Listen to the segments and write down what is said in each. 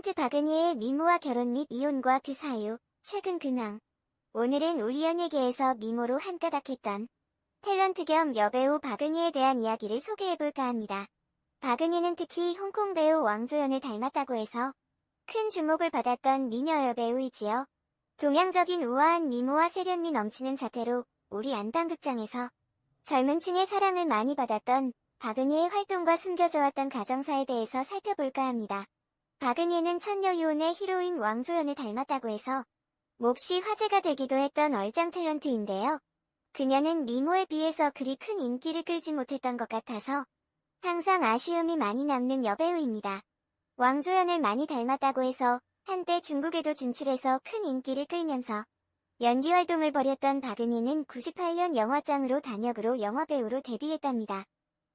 탤런트 박은희의 미모와 결혼 및 이혼과 그 사유, 최근 근황. 오늘은 우리 연예계에서 미모로 한가닥했던 탤런트 겸 여배우 박은희에 대한 이야기를 소개해볼까 합니다. 박은희는 특히 홍콩 배우 왕조연을 닮았다고 해서 큰 주목을 받았던 미녀 여배우이지요. 동양적인 우아한 미모와 세련미 넘치는 자태로 우리 안방극장에서 젊은 층의 사랑을 많이 받았던 박은희의 활동과 숨겨져왔던 가정사에 대해서 살펴볼까 합니다. 박은희는 천녀 유혼의 히로인 왕조연을 닮았다고 해서 몹시 화제가 되기도 했던 얼짱 탤런트인데요. 그녀는 미모에 비해서 그리 큰 인기를 끌지 못했던 것 같아서 항상 아쉬움이 많이 남는 여배우입니다. 왕조연을 많이 닮았다고 해서 한때 중국에도 진출해서 큰 인기를 끌면서 연기 활동을 벌였던 박은희는 98년 영화짱으로 단역으로 영화배우로 데뷔했답니다.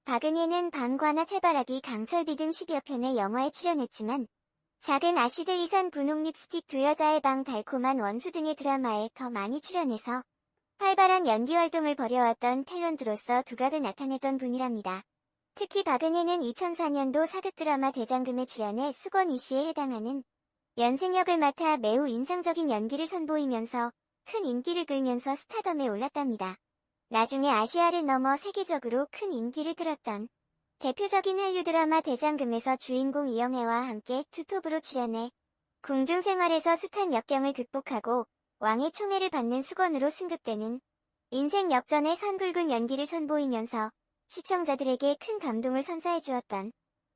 박은희는 밤과나 해바라기, 강철비 등 10여 편의 영화에 출연했지만 작은 아씨들 이산 분홍 립스틱 두 여자의 방, 달콤한 원수 등의 드라마에 더 많이 출연해서 활발한 연기 활동을 벌여왔던 탤런트로서 두각을 나타냈던 분이랍니다. 특히 박은희는 2004년도 사극 드라마 대장금에 출연해 수건 이씨에 해당하는 연생역을 맡아 매우 인상적인 연기를 선보이면서 큰 인기를 끌면서 스타덤에 올랐답니다. 나중에 아시아를 넘어 세계적으로 큰 인기를 끌었던 대표적인 한류 드라마 대장금에서 주인공 이영애와 함께 투톱으로 출연해 궁중생활에서 숱한 역경을 극복하고 왕의 총애를 받는 수건으로 승급되는 인생 역전의 선굵은 연기를 선보이면서 시청자들에게 큰 감동을 선사해주었던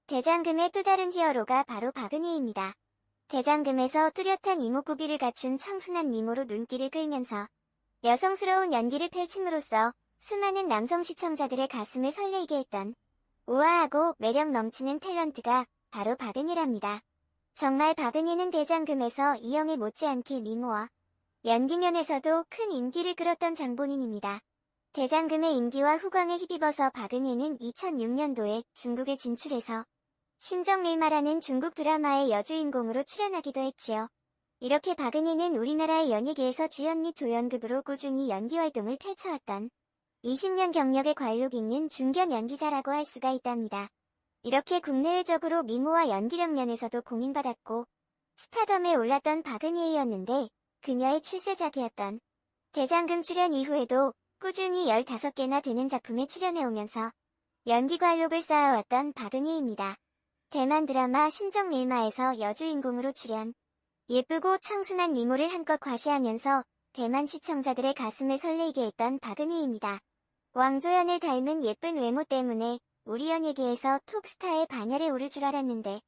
대장금의 또 다른 히어로가 바로 박은희입니다. 대장금에서 뚜렷한 이목구비를 갖춘 청순한 미모로 눈길을 끌면서 여성스러운 연기를 펼침으로써 수많은 남성 시청자들의 가슴을 설레게 했던 우아하고 매력 넘치는 탤런트가 바로 박은희랍니다. 정말 박은희는 대장금에서 이영애 못지않게 미모와 연기 면에서도 큰 인기를 끌었던 장본인입니다. 대장금의 인기와 후광에 힘입어서 박은희는 2006년도에 중국에 진출해서 심정밀마라는 중국 드라마의 여주인공으로 출연하기도 했지요. 이렇게 박은희는 우리나라의 연예계에서 주연 및 조연급으로 꾸준히 연기 활동을 펼쳐왔던 20년 경력의 관록 있는 중견 연기자라고 할 수가 있답니다. 이렇게 국내외적으로 미모와 연기력 면에서도 공인받았고 스타덤에 올랐던 박은희였는데 그녀의 출세작이었던 대장금 출연 이후에도 꾸준히 15개나 되는 작품에 출연해오면서 연기 관록을 쌓아왔던 박은희입니다. 대만 드라마 심정밀마에서 여주인공으로 출연. 예쁘고 청순한 미모를 한껏 과시하면서 대만 시청자들의 가슴을 설레게 했던 박은희입니다. 왕조연을 닮은 예쁜 외모 때문에 우리 연예계에서 톱스타의 반열에 오를 줄 알았는데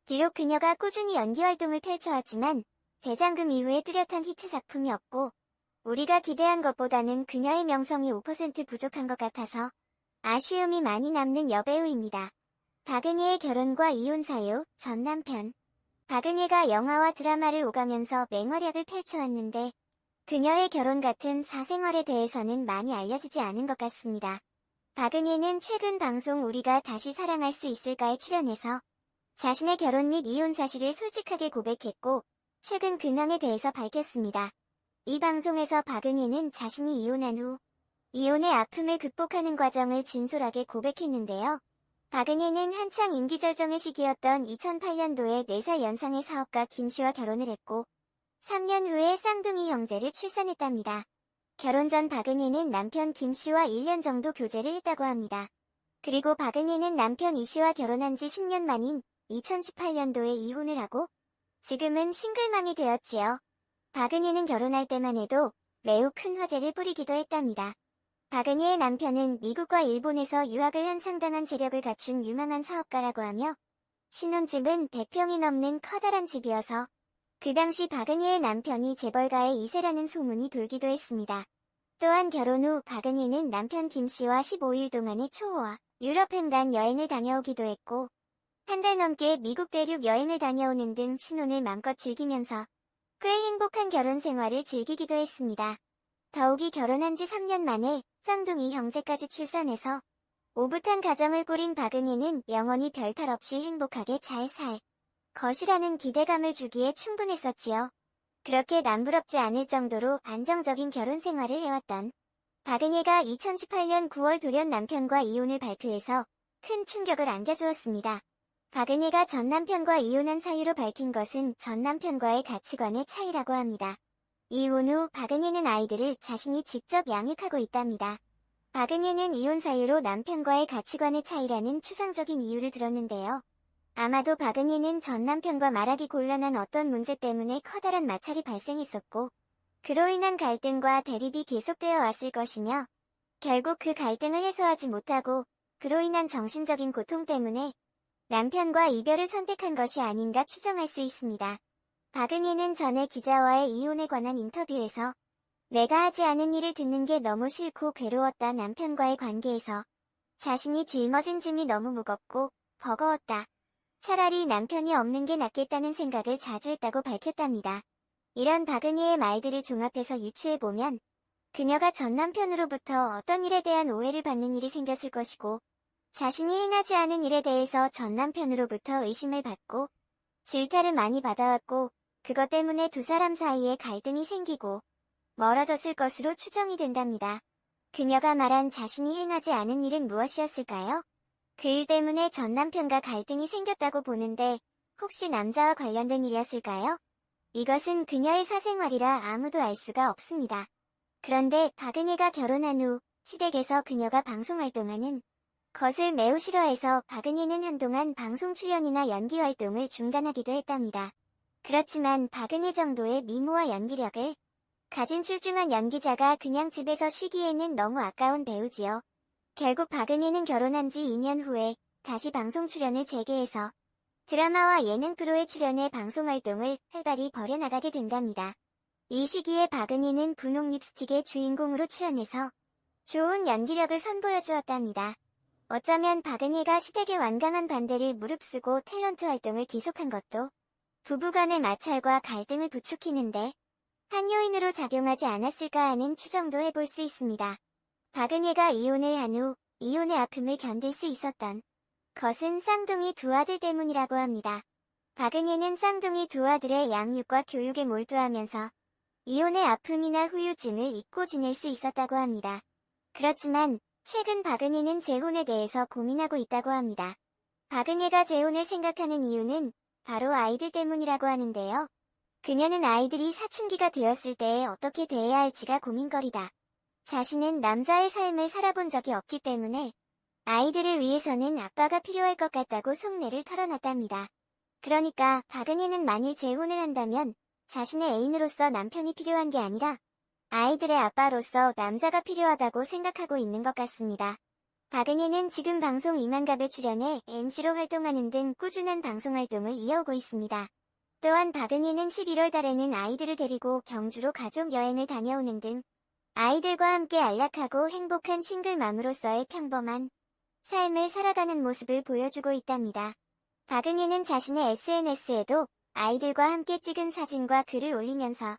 비록 그녀가 꾸준히 연기 활동을 펼쳐왔지만 대장금 이후에 뚜렷한 히트 작품이 없고 우리가 기대한 것보다는 그녀의 명성이 5% 부족한 것 같아서 아쉬움이 많이 남는 여배우입니다. 박은희의 결혼과 이혼 사유, 전 남편. 박은희가 영화와 드라마를 오가면서 맹활약을 펼쳐왔는데 그녀의 결혼 같은 사생활에 대해서는 많이 알려지지 않은 것 같습니다. 박은희는 최근 방송 우리가 다시 사랑할 수 있을까에 출연해서 자신의 결혼 및 이혼 사실을 솔직하게 고백했고 최근 근황에 대해서 밝혔습니다. 이 방송에서 박은희는 자신이 이혼한 후 이혼의 아픔을 극복하는 과정을 진솔하게 고백했는데요. 박은희는 한창 인기절정의 시기였던 2008년도에 4살 연상의 사업가 김씨와 결혼을 했고 3년 후에 쌍둥이 형제를 출산했답니다. 결혼 전 박은희는 남편 김씨와 1년 정도 교제를 했다고 합니다. 그리고 박은희는 남편 이씨와 결혼한 지 10년 만인 2018년도에 이혼을 하고 지금은 싱글맘이 되었지요. 박은희는 결혼할 때만 해도 매우 큰 화제를 부리기도 했답니다. 박은희의 남편은 미국과 일본에서 유학을 한 상당한 재력을 갖춘 유망한 사업가라고 하며 신혼집은 100평이 넘는 커다란 집이어서 그 당시 박은희의 남편이 재벌가의 2세라는 소문이 돌기도 했습니다. 또한 결혼 후 박은희는 남편 김씨와 15일 동안의 초호화 유럽 횡단 여행을 다녀오기도 했고 한 달 넘게 미국 대륙 여행을 다녀오는 등 신혼을 마음껏 즐기면서 꽤 행복한 결혼 생활을 즐기기도 했습니다. 더욱이 결혼한 지 3년 만에 쌍둥이 형제까지 출산해서 오붓한 가정을 꾸린 박은희는 영원히 별탈 없이 행복하게 잘 살 것이라는 기대감을 주기에 충분했었지요. 그렇게 남부럽지 않을 정도로 안정적인 결혼 생활을 해왔던 박은희가 2018년 9월 돌연 남편과 이혼을 발표해서 큰 충격을 안겨주었습니다. 박은혜가 전 남편과 이혼한 사유로 밝힌 것은 전 남편과의 가치관의 차이라고 합니다. 이혼 후 박은혜는 아이들을 자신이 직접 양육하고 있답니다. 박은혜는 이혼 사유로 남편과의 가치관의 차이라는 추상적인 이유를 들었는데요. 아마도 박은혜는 전 남편과 말하기 곤란한 어떤 문제 때문에 커다란 마찰이 발생했었고, 그로 인한 갈등과 대립이 계속되어 왔을 것이며, 결국 그 갈등을 해소하지 못하고, 그로 인한 정신적인 고통 때문에 남편과 이별을 선택한 것이 아닌가 추정할 수 있습니다. 박은혜는 전에 기자와의 이혼에 관한 인터뷰에서 내가 하지 않은 일을 듣는 게 너무 싫고 괴로웠다. 남편과의 관계에서 자신이 짊어진 짐이 너무 무겁고 버거웠다. 차라리 남편이 없는 게 낫겠다는 생각을 자주 했다고 밝혔답니다. 이런 박은혜의 말들을 종합해서 유추해보면 그녀가 전 남편으로부터 어떤 일에 대한 오해를 받는 일이 생겼을 것이고, 자신이 행하지 않은 일에 대해서 전 남편으로부터 의심을 받고 질타를 많이 받아왔고, 그것 때문에 두 사람 사이에 갈등이 생기고 멀어졌을 것으로 추정이 된답니다. 그녀가 말한 자신이 행하지 않은 일은 무엇이었을까요? 그 일 때문에 전 남편과 갈등이 생겼다고 보는데 혹시 남자와 관련된 일이었을까요? 이것은 그녀의 사생활이라 아무도 알 수가 없습니다. 그런데 박은혜가 결혼한 후 시댁에서 그녀가 방송활동하는 것을 매우 싫어해서 박은혜는 한동안 방송 출연이나 연기 활동을 중단하기도 했답니다. 그렇지만 박은혜 정도의 미모와 연기력을 가진 출중한 연기자가 그냥 집에서 쉬기에는 너무 아까운 배우지요. 결국 박은혜는 결혼한 지 2년 후에 다시 방송 출연을 재개해서 드라마와 예능 프로에 출연해 방송활동을 활발히 벌여나가게 된답니다. 이 시기에 박은혜는 분홍 립스틱의 주인공으로 출연해서 좋은 연기력을 선보여주었답니다. 어쩌면 박은혜가 시댁의 완강한 반대를 무릅쓰고 탤런트 활동을 계속한 것도 부부간의 마찰과 갈등을 부추기는데 한 요인으로 작용하지 않았을까 하는 추정도 해볼 수 있습니다. 박은혜가 이혼을 한 후 이혼의 아픔을 견딜 수 있었던 것은 쌍둥이 두 아들 때문이라고 합니다. 박은혜는 쌍둥이 두 아들의 양육과 교육에 몰두하면서 이혼의 아픔이나 후유증을 잊고 지낼 수 있었다고 합니다. 그렇지만 최근 박은혜는 재혼에 대해서 고민하고 있다고 합니다. 박은혜가 재혼을 생각하는 이유는 바로 아이들 때문이라고 하는데요. 그녀는 아이들이 사춘기가 되었을 때에 어떻게 대해야 할지가 고민거리다. 자신은 남자의 삶을 살아본 적이 없기 때문에 아이들을 위해서는 아빠가 필요할 것 같다고 속내를 털어놨답니다. 그러니까 박은혜는 만일 재혼을 한다면 자신의 애인으로서 남편이 필요한 게 아니라 아이들의 아빠로서 남자가 필요하다고 생각하고 있는 것 같습니다. 박은혜는 지금 방송 이만갑에 출연해 MC로 활동하는 등 꾸준한 방송활동을 이어오고 있습니다. 또한 박은혜는 11월 달에는 아이들을 데리고 경주로 가족 여행을 다녀오는 등 아이들과 함께 안락하고 행복한 싱글맘으로서의 평범한 삶을 살아가는 모습을 보여주고 있답니다. 박은혜는 자신의 SNS에도 아이들과 함께 찍은 사진과 글을 올리면서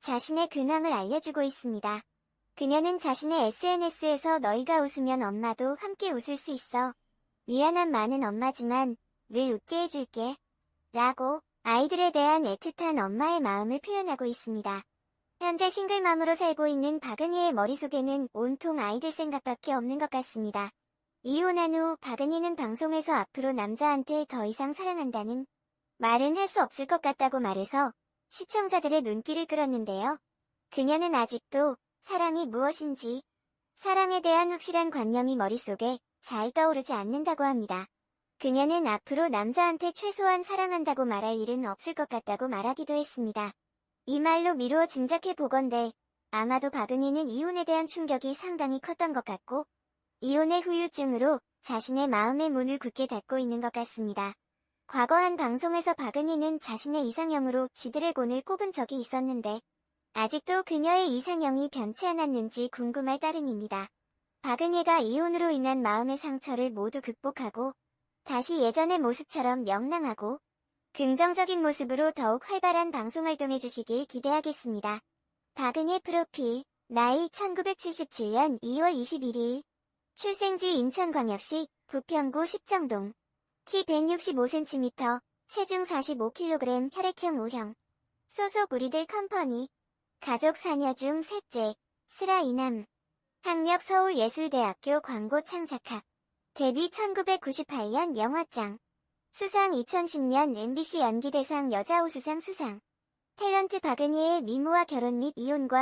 자신의 근황을 알려주고 있습니다. 그녀는 자신의 SNS에서 너희가 웃으면 엄마도 함께 웃을 수 있어. 미안한 많은 엄마지만 늘 웃게 해줄게. 라고 아이들에 대한 애틋한 엄마의 마음을 표현하고 있습니다. 현재 싱글맘으로 살고 있는 박은혜의 머릿속에는 온통 아이들 생각밖에 없는 것 같습니다. 이혼한 후 박은혜는 방송에서 앞으로 남자한테 더 이상 사랑한다는 말은 할 수 없을 것 같다고 말해서 시청자들의 눈길을 끌었는데요. 그녀는 아직도 사랑이 무엇인지, 사랑에 대한 확실한 관념이 머릿속에 잘 떠오르지 않는다고 합니다. 그녀는 앞으로 남자한테 최소한 사랑한다고 말할 일은 없을 것 같다고 말하기도 했습니다. 이 말로 미루어 짐작해 보건대 아마도 박은혜는 이혼에 대한 충격이 상당히 컸던 것 같고 이혼의 후유증으로 자신의 마음의 문을 굳게 닫고 있는 것 같습니다. 과거 한 방송에서 박은혜는 자신의 이상형으로 지드래곤을 꼽은 적이 있었는데 아직도 그녀의 이상형이 변치 않았는지 궁금할 따름입니다. 박은혜가 이혼으로 인한 마음의 상처를 모두 극복하고 다시 예전의 모습처럼 명랑하고 긍정적인 모습으로 더욱 활발한 방송활동해 주시길 기대하겠습니다. 박은혜 프로필, 나이 1977년 2월 21일, 출생지 인천광역시 부평구 십정동, 키 165cm, 체중 45kg, 혈액형 O형, 소속 우리들 컴퍼니, 가족 4녀 중 셋째, 슬아 이남, 학력 서울예술대학교 광고 창작학, 데뷔 1998년 영화짱, 수상 2010년 MBC 연기대상 여자우수상 수상. 탤런트 박은희의 미모와 결혼 및 이혼과